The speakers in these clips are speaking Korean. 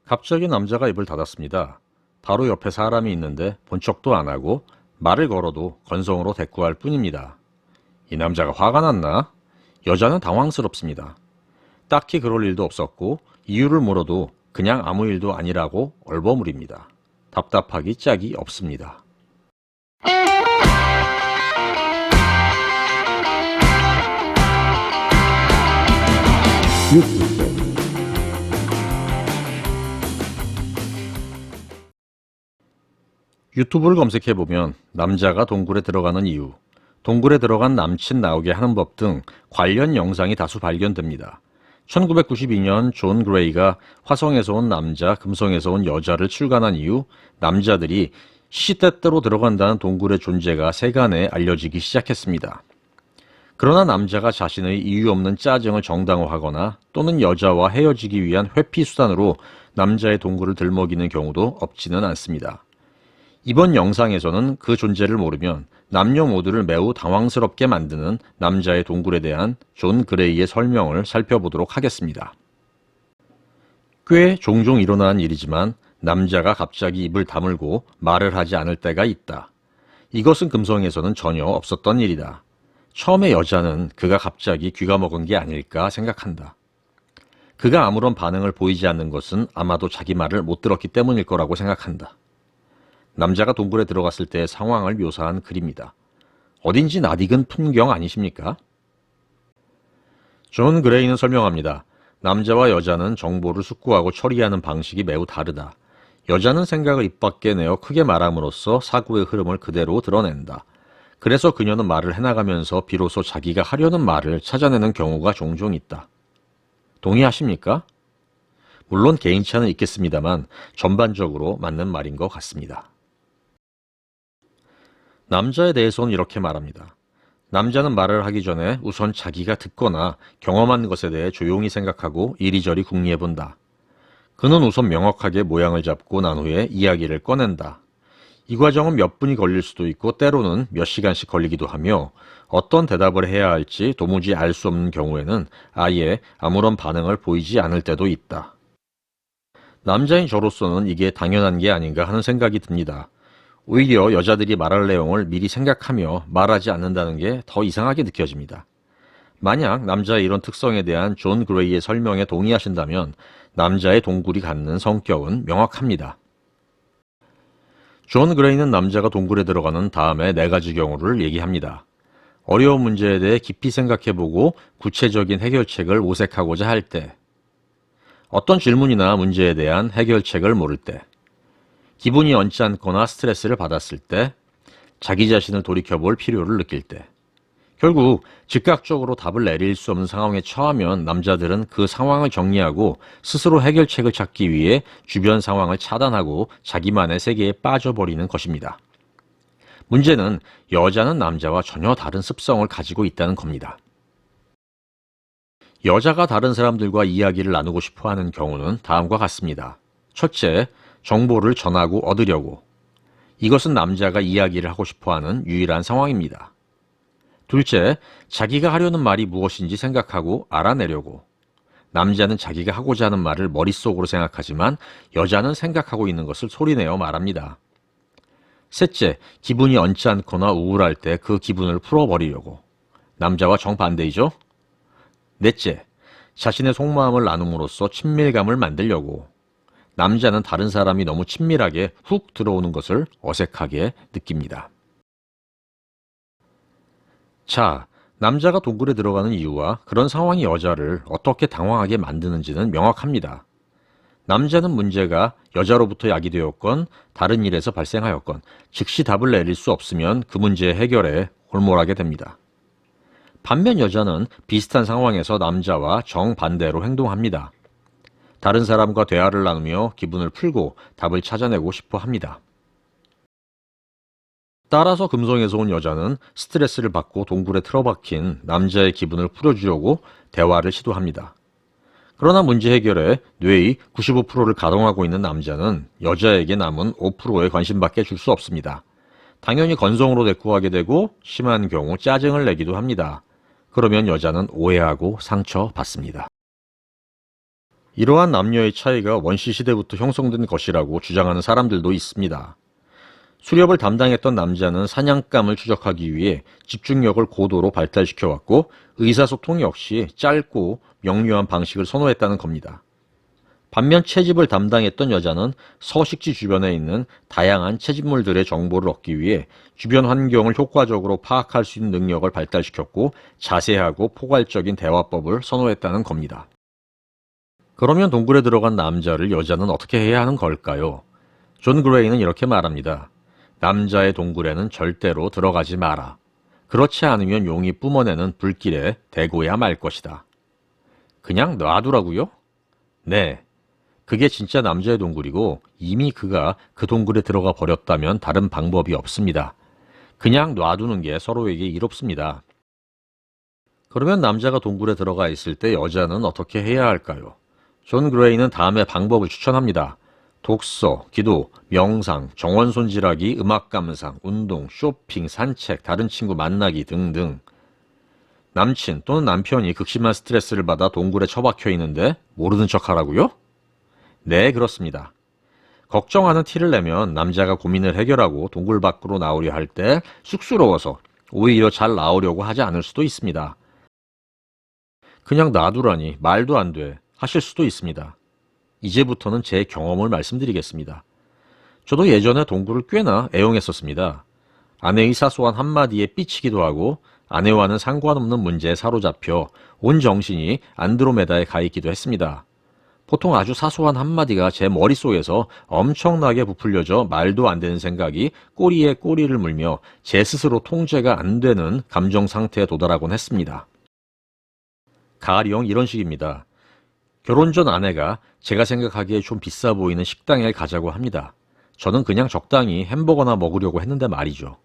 갑자기 남자가 입을 닫았습니다. 바로 옆에 사람이 있는데 본 척도 안 하고 말을 걸어도 건성으로 대꾸할 뿐입니다. 이 남자가 화가 났나? 여자는 당황스럽습니다. 딱히 그럴 일도 없었고 이유를 물어도 그냥 아무 일도 아니라고 얼버무립니다. 답답하기 짝이 없습니다. 유튜브를 검색해보면 남자가 동굴에 들어가는 이유, 동굴에 들어간 남친 나오게 하는 법 등 관련 영상이 다수 발견됩니다. 1992년 존 그레이가 화성에서 온 남자, 금성에서 온 여자를 출간한 이후 남자들이 시시때때로 들어간다는 동굴의 존재가 세간에 알려지기 시작했습니다. 그러나 남자가 자신의 이유 없는 짜증을 정당화하거나 또는 여자와 헤어지기 위한 회피 수단으로 남자의 동굴을 들먹이는 경우도 없지는 않습니다. 이번 영상에서는 그 존재를 모르면 남녀 모두를 매우 당황스럽게 만드는 남자의 동굴에 대한 존 그레이의 설명을 살펴보도록 하겠습니다. 꽤 종종 일어나는 일이지만 남자가 갑자기 입을 다물고 말을 하지 않을 때가 있다. 이것은 금성에서는 전혀 없었던 일이다. 처음에 여자는 그가 갑자기 귀가 먹은 게 아닐까 생각한다. 그가 아무런 반응을 보이지 않는 것은 아마도 자기 말을 못 들었기 때문일 거라고 생각한다. 남자가 동굴에 들어갔을 때의 상황을 묘사한 글입니다. 어딘지 낯익은 풍경 아니십니까? 존 그레이는 설명합니다. 남자와 여자는 정보를 숙고하고 처리하는 방식이 매우 다르다. 여자는 생각을 입 밖에 내어 크게 말함으로써 사고의 흐름을 그대로 드러낸다. 그래서 그녀는 말을 해나가면서 비로소 자기가 하려는 말을 찾아내는 경우가 종종 있다. 동의하십니까? 물론 개인차는 있겠습니다만 전반적으로 맞는 말인 것 같습니다. 남자에 대해서는 이렇게 말합니다. 남자는 말을 하기 전에 우선 자기가 듣거나 경험한 것에 대해 조용히 생각하고 이리저리 궁리해본다. 그는 우선 명확하게 모양을 잡고 난 후에 이야기를 꺼낸다. 이 과정은 몇 분이 걸릴 수도 있고 때로는 몇 시간씩 걸리기도 하며 어떤 대답을 해야 할지 도무지 알 수 없는 경우에는 아예 아무런 반응을 보이지 않을 때도 있다. 남자인 저로서는 이게 당연한 게 아닌가 하는 생각이 듭니다. 오히려 여자들이 말할 내용을 미리 생각하며 말하지 않는다는 게 더 이상하게 느껴집니다. 만약 남자의 이런 특성에 대한 존 그레이의 설명에 동의하신다면 남자의 동굴이 갖는 성격은 명확합니다. 존 그레이는 남자가 동굴에 들어가는 다음에 4가지 경우를 얘기합니다. 어려운 문제에 대해 깊이 생각해보고 구체적인 해결책을 모색하고자 할 때, 어떤 질문이나 문제에 대한 해결책을 모를 때, 기분이 언짢거나 스트레스를 받았을 때, 자기 자신을 돌이켜볼 필요를 느낄 때, 결국 즉각적으로 답을 내릴 수 없는 상황에 처하면 남자들은 그 상황을 정리하고 스스로 해결책을 찾기 위해 주변 상황을 차단하고 자기만의 세계에 빠져버리는 것입니다. 문제는 여자는 남자와 전혀 다른 습성을 가지고 있다는 겁니다. 여자가 다른 사람들과 이야기를 나누고 싶어 하는 경우는 다음과 같습니다. 첫째, 정보를 전하고 얻으려고. 이것은 남자가 이야기를 하고 싶어 하는 유일한 상황입니다. 둘째, 자기가 하려는 말이 무엇인지 생각하고 알아내려고. 남자는 자기가 하고자 하는 말을 머릿속으로 생각하지만 여자는 생각하고 있는 것을 소리내어 말합니다. 셋째, 기분이 언짢거나 우울할 때 그 기분을 풀어버리려고. 남자와 정반대이죠? 넷째, 자신의 속마음을 나눔으로써 친밀감을 만들려고. 남자는 다른 사람이 너무 친밀하게 훅 들어오는 것을 어색하게 느낍니다. 자, 남자가 동굴에 들어가는 이유와 그런 상황이 여자를 어떻게 당황하게 만드는지는 명확합니다. 남자는 문제가 여자로부터 야기되었건 다른 일에서 발생하였건 즉시 답을 내릴 수 없으면 그 문제의 해결에 골몰하게 됩니다. 반면 여자는 비슷한 상황에서 남자와 정반대로 행동합니다. 다른 사람과 대화를 나누며 기분을 풀고 답을 찾아내고 싶어 합니다. 따라서 금성에서 온 여자는 스트레스를 받고 동굴에 틀어박힌 남자의 기분을 풀어주려고 대화를 시도합니다. 그러나 문제 해결에 뇌의 95%를 가동하고 있는 남자는 여자에게 남은 5%의 관심밖에 줄 수 없습니다. 당연히 건성으로 대꾸하게 되고 심한 경우 짜증을 내기도 합니다. 그러면 여자는 오해하고 상처받습니다. 이러한 남녀의 차이가 원시시대부터 형성된 것이라고 주장하는 사람들도 있습니다. 수렵을 담당했던 남자는 사냥감을 추적하기 위해 집중력을 고도로 발달시켜왔고 의사소통 역시 짧고 명료한 방식을 선호했다는 겁니다. 반면 채집을 담당했던 여자는 서식지 주변에 있는 다양한 채집물들의 정보를 얻기 위해 주변 환경을 효과적으로 파악할 수 있는 능력을 발달시켰고 자세하고 포괄적인 대화법을 선호했다는 겁니다. 그러면 동굴에 들어간 남자를 여자는 어떻게 해야 하는 걸까요? 존 그레이는 이렇게 말합니다. 남자의 동굴에는 절대로 들어가지 마라. 그렇지 않으면 용이 뿜어내는 불길에 대고야 말 것이다. 그냥 놔두라고요? 네. 그게 진짜 남자의 동굴이고 이미 그가 그 동굴에 들어가 버렸다면 다른 방법이 없습니다. 그냥 놔두는 게 서로에게 이롭습니다. 그러면 남자가 동굴에 들어가 있을 때 여자는 어떻게 해야 할까요? 존 그레이는 다음의 방법을 추천합니다. 독서, 기도, 명상, 정원 손질하기, 음악 감상, 운동, 쇼핑, 산책, 다른 친구 만나기 등등. 남친 또는 남편이 극심한 스트레스를 받아 동굴에 처박혀 있는데 모르는 척 하라고요? 네, 그렇습니다. 걱정하는 티를 내면 남자가 고민을 해결하고 동굴 밖으로 나오려 할 때 쑥스러워서 오히려 잘 나오려고 하지 않을 수도 있습니다. 그냥 놔두라니 말도 안 돼 하실 수도 있습니다. 이제부터는 제 경험을 말씀드리겠습니다. 저도 예전에 동굴을 꽤나 애용했었습니다. 아내의 사소한 한마디에 삐치기도 하고 아내와는 상관없는 문제에 사로잡혀 온 정신이 안드로메다에 가 있기도 했습니다. 보통 아주 사소한 한마디가 제 머릿속에서 엄청나게 부풀려져 말도 안 되는 생각이 꼬리에 꼬리를 물며 제 스스로 통제가 안 되는 감정 상태에 도달하곤 했습니다. 가령 이런 식입니다. 결혼 전 아내가 제가 생각하기에 좀 비싸 보이는 식당에 가자고 합니다. 저는 그냥 적당히 햄버거나 먹으려고 했는데 말이죠.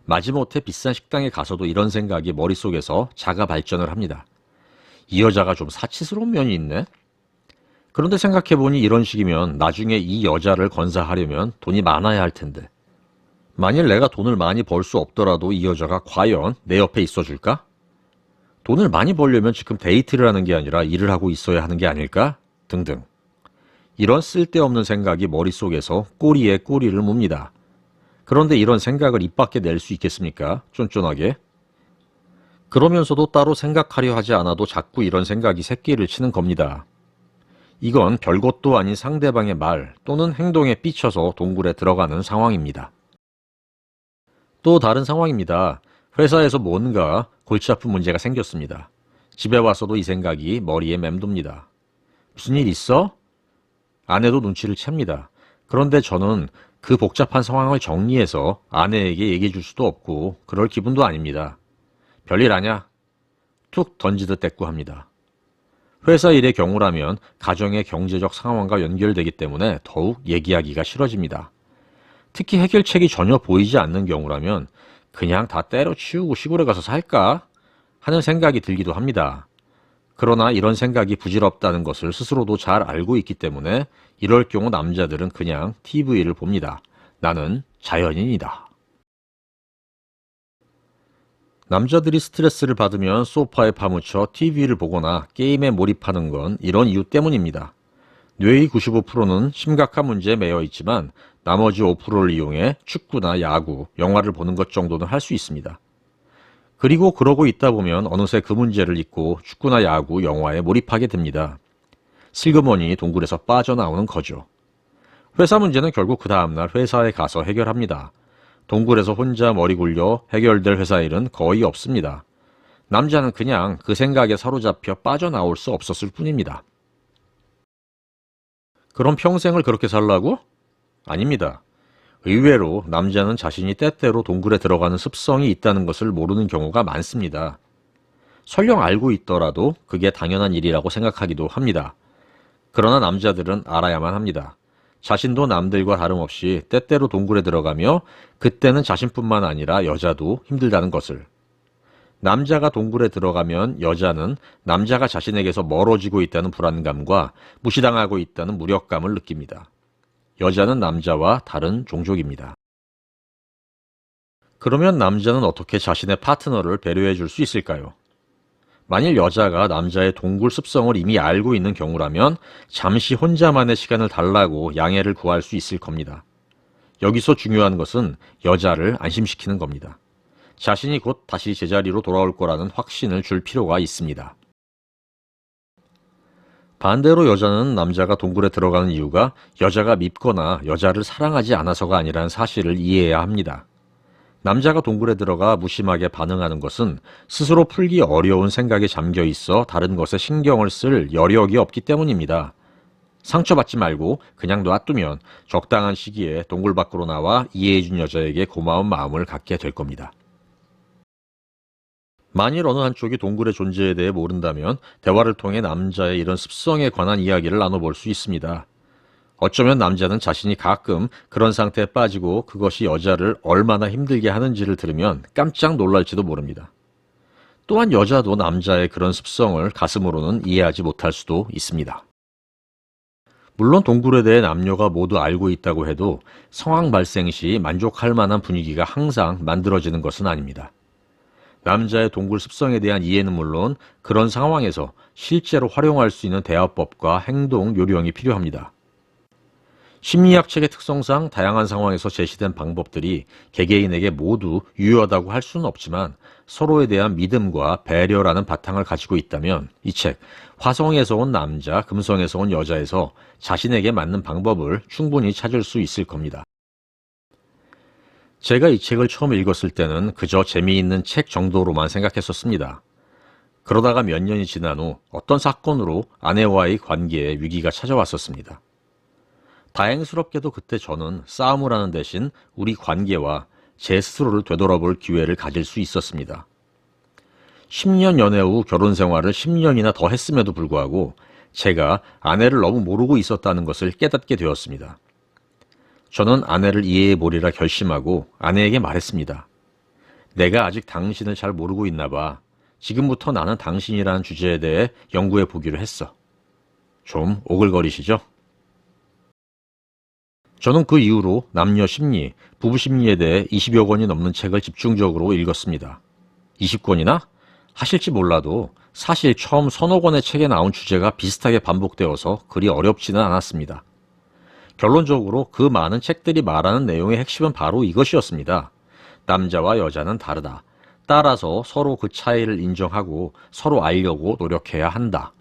마지못해 비싼 식당에 가서도 이런 생각이 머릿속에서 자가 발전을 합니다. 이 여자가 좀 사치스러운 면이 있네? 그런데 생각해보니 이런 식이면 나중에 이 여자를 건사하려면 돈이 많아야 할 텐데. 만일 내가 돈을 많이 벌 수 없더라도 이 여자가 과연 내 옆에 있어줄까? 돈을 많이 벌려면 지금 데이트를 하는 게 아니라 일을 하고 있어야 하는 게 아닐까? 등등. 이런 쓸데없는 생각이 머릿속에서 꼬리에 꼬리를 뭅니다. 그런데 이런 생각을 입 밖에 낼 수 있겠습니까? 쫀쫀하게. 그러면서도 따로 생각하려 하지 않아도 자꾸 이런 생각이 새끼를 치는 겁니다. 이건 별것도 아닌 상대방의 말 또는 행동에 삐쳐서 동굴에 들어가는 상황입니다. 또 다른 상황입니다. 회사에서 뭔가 골치 아픈 문제가 생겼습니다. 집에 와서도 이 생각이 머리에 맴돕니다. 무슨 일 있어? 아내도 눈치를 챕니다. 그런데 저는 그 복잡한 상황을 정리해서 아내에게 얘기해 줄 수도 없고 그럴 기분도 아닙니다. 별일 아냐? 툭 던지듯 대꾸합니다. 회사 일의 경우라면 가정의 경제적 상황과 연결되기 때문에 더욱 얘기하기가 싫어집니다. 특히 해결책이 전혀 보이지 않는 경우라면 그냥 다 때려치우고 시골에 가서 살까? 하는 생각이 들기도 합니다. 그러나 이런 생각이 부질없다는 것을 스스로도 잘 알고 있기 때문에 이럴 경우 남자들은 그냥 TV를 봅니다. 나는 자연인이다. 남자들이 스트레스를 받으면 소파에 파묻혀 TV를 보거나 게임에 몰입하는 건 이런 이유 때문입니다. 뇌의 95%는 심각한 문제에 매여 있지만 나머지 5%를 이용해 축구나 야구, 영화를 보는 것 정도는 할 수 있습니다. 그리고 그러고 있다 보면 어느새 그 문제를 잊고 축구나 야구, 영화에 몰입하게 됩니다. 슬그머니 동굴에서 빠져나오는 거죠. 회사 문제는 결국 그 다음날 회사에 가서 해결합니다. 동굴에서 혼자 머리 굴려 해결될 회사 일은 거의 없습니다. 남자는 그냥 그 생각에 사로잡혀 빠져나올 수 없었을 뿐입니다. 그럼 평생을 그렇게 살라고? 아닙니다. 의외로 남자는 자신이 때때로 동굴에 들어가는 습성이 있다는 것을 모르는 경우가 많습니다. 설령 알고 있더라도 그게 당연한 일이라고 생각하기도 합니다. 그러나 남자들은 알아야만 합니다. 자신도 남들과 다름없이 때때로 동굴에 들어가며 그때는 자신뿐만 아니라 여자도 힘들다는 것을. 남자가 동굴에 들어가면 여자는 남자가 자신에게서 멀어지고 있다는 불안감과 무시당하고 있다는 무력감을 느낍니다. 여자는 남자와 다른 종족입니다. 그러면 남자는 어떻게 자신의 파트너를 배려해 줄 수 있을까요? 만일 여자가 남자의 동굴 습성을 이미 알고 있는 경우라면 잠시 혼자만의 시간을 달라고 양해를 구할 수 있을 겁니다. 여기서 중요한 것은 여자를 안심시키는 겁니다. 자신이 곧 다시 제자리로 돌아올 거라는 확신을 줄 필요가 있습니다. 반대로 여자는 남자가 동굴에 들어가는 이유가 여자가 밉거나 여자를 사랑하지 않아서가 아니라는 사실을 이해해야 합니다. 남자가 동굴에 들어가 무심하게 반응하는 것은 스스로 풀기 어려운 생각에 잠겨 있어 다른 것에 신경을 쓸 여력이 없기 때문입니다. 상처받지 말고 그냥 놔두면 적당한 시기에 동굴 밖으로 나와 이해해준 여자에게 고마운 마음을 갖게 될 겁니다. 만일 어느 한쪽이 동굴의 존재에 대해 모른다면 대화를 통해 남자의 이런 습성에 관한 이야기를 나눠볼 수 있습니다. 어쩌면 남자는 자신이 가끔 그런 상태에 빠지고 그것이 여자를 얼마나 힘들게 하는지를 들으면 깜짝 놀랄지도 모릅니다. 또한 여자도 남자의 그런 습성을 가슴으로는 이해하지 못할 수도 있습니다. 물론 동굴에 대해 남녀가 모두 알고 있다고 해도 상황 발생 시 만족할 만한 분위기가 항상 만들어지는 것은 아닙니다. 남자의 동굴 습성에 대한 이해는 물론 그런 상황에서 실제로 활용할 수 있는 대화법과 행동 요령이 필요합니다. 심리학 책의 특성상 다양한 상황에서 제시된 방법들이 개개인에게 모두 유효하다고 할 수는 없지만 서로에 대한 믿음과 배려라는 바탕을 가지고 있다면 이 책 화성에서 온 남자, 금성에서 온 여자에서 자신에게 맞는 방법을 충분히 찾을 수 있을 겁니다. 제가 이 책을 처음 읽었을 때는 그저 재미있는 책 정도로만 생각했었습니다. 그러다가 몇 년이 지난 후 어떤 사건으로 아내와의 관계에 위기가 찾아왔었습니다. 다행스럽게도 그때 저는 싸움을 하는 대신 우리 관계와 제 스스로를 되돌아볼 기회를 가질 수 있었습니다. 10년 연애 후 결혼 생활을 10년이나 더 했음에도 불구하고 제가 아내를 너무 모르고 있었다는 것을 깨닫게 되었습니다. 저는 아내를 이해해 보리라 결심하고 아내에게 말했습니다. 내가 아직 당신을 잘 모르고 있나 봐. 지금부터 나는 당신이라는 주제에 대해 연구해 보기로 했어. 좀 오글거리시죠? 저는 그 이후로 남녀 심리, 부부 심리에 대해 20여 권이 넘는 책을 집중적으로 읽었습니다. 20권이나? 하실지 몰라도 사실 처음 서너 권의 책에 나온 주제가 비슷하게 반복되어서 그리 어렵지는 않았습니다. 결론적으로 그 많은 책들이 말하는 내용의 핵심은 바로 이것이었습니다. 남자와 여자는 다르다. 따라서 서로 그 차이를 인정하고 서로 알려고 노력해야 한다.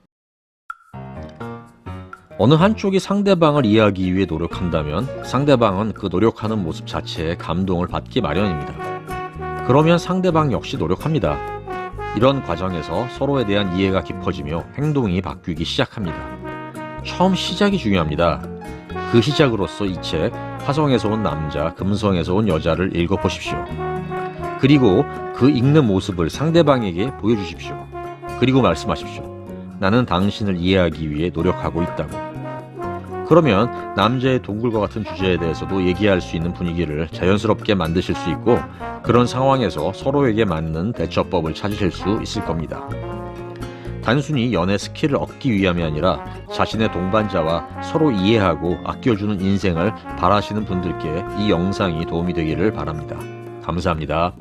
어느 한쪽이 상대방을 이해하기 위해 노력한다면 상대방은 그 노력하는 모습 자체에 감동을 받기 마련입니다. 그러면 상대방 역시 노력합니다. 이런 과정에서 서로에 대한 이해가 깊어지며 행동이 바뀌기 시작합니다. 처음 시작이 중요합니다. 그 시작으로서 이 책 화성에서 온 남자, 금성에서 온 여자를 읽어보십시오. 그리고 그 읽는 모습을 상대방에게 보여주십시오. 그리고 말씀하십시오. 나는 당신을 이해하기 위해 노력하고 있다고. 그러면 남자의 동굴과 같은 주제에 대해서도 얘기할 수 있는 분위기를 자연스럽게 만드실 수 있고 그런 상황에서 서로에게 맞는 대처법을 찾으실 수 있을 겁니다. 단순히 연애 스킬을 얻기 위함이 아니라 자신의 동반자와 서로 이해하고 아껴주는 인생을 바라시는 분들께 이 영상이 도움이 되기를 바랍니다. 감사합니다.